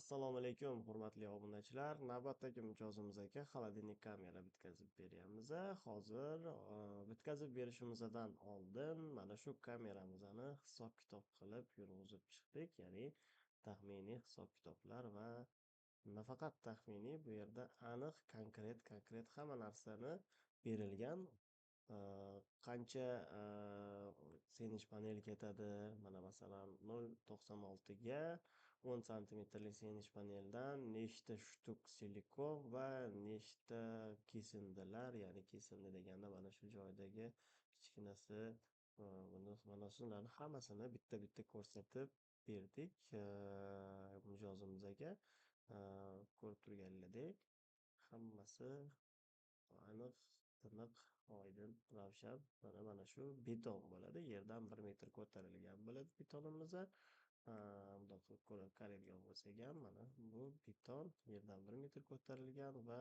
Assalomu alaykum, hurmatli obunachilar. Navbatdagi mijozimizga xolodilnik kamera bitkazib beryapmiz. Hozir bitkazib berishimizdan oldin mana shu kameramizni hisob-kitob qilib yurg'izib chiqdik. Ya'ni taxminiy hisob-kitoblar va nafaqat taxminiy, bu yerda aniq, konkret hamma narsani berilgan. Qancha senish panel ketadi? Mana masalan 0,96 ga 10 santimetrlik senish paneldan nechta shtuk silikon va nechta kesindilar, ya'ni kesindi deganda mana shu joydagi kichkinasi, mana shularni hammasini bitta-bitta ko'rsatib berdik mijozimizga. Ko'rib turganlaridek, hammasi aniq, tiniq, oydin, ravshan. Mana shu beton bo'ladi. Yerdan 1 metr ko'tarilgan bo'ladi betonimiz. Bundoq qilib ko'radigan bo'lsak ham, mana bu beton yerdan 1 metr ko'tarilgan va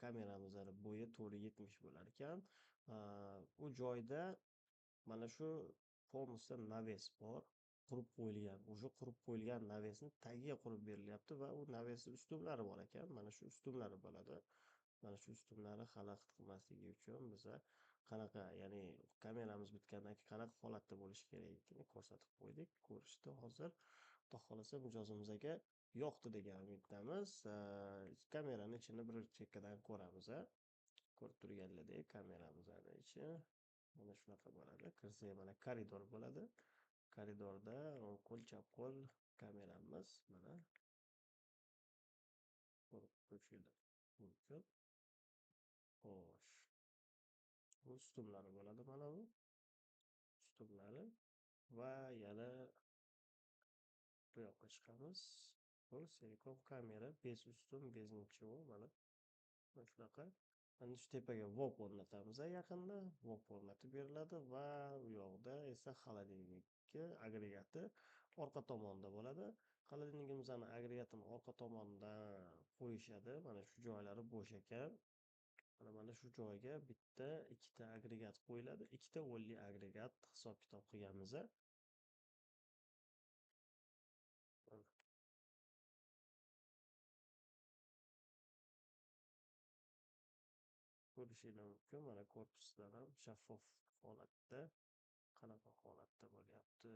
kameramizni bo'yi to'g'ri 70 bo'lar ekan. U joyda mana shu polностью naves bor. Qurib qo'yilgan. Уже qurib qo'yilgan navesni tagiga qurib berilyapti va u navesni ustunlari bor ekan. Mana shu ustunlari bo'ladi. Mana shu ustunlarni xalaqit qilmasligi uchun biza qanaqa, ya'ni kameramiz bitgandan keyin qanaqa holatda bo'lishi kerakligini ko'rsatib qo'ydik. Ko'rishdi hozir. Xudo xolasa mijozimizga yoqdi degan umiddamiz. Kamerani ichini bir chekkadan ko'ramiz. Ko'rib turganlaridek kameramizni ichi mana shunaqa bo'ladi. Kirsak mana koridor bo'ladi. Koridorda o'ng qo'l, chap qo'l kameramiz mana ko'rib ko'rishingiz mumkin. Xo'sh, bu ustunlari bo'ladi mana bu ustunlari va yana bu yoqqa chiqamiz. Bu silikon kamera, bez ustun, bezinchi u mana shunaqa. Mana shu tepaga vok o'rnatamiz. Yaqinda vok o'rnatib beriladi va u yoqda esa xolodilnikka agregati orqa tomonda bo'ladi. Xolodilnikimizni agregatini orqa tomondan qo'yishadi. Mana shu joylari bo'sh ekan. Mana shu joyga bitta, ikkita agregat qo'yiladi. Ikkita o'nli agregat hisob-kitob qilganmiz. Ko'rishingiz mumkin. Mana korpusdan ham shaffof holatda qanaqa holatda bo'lyapti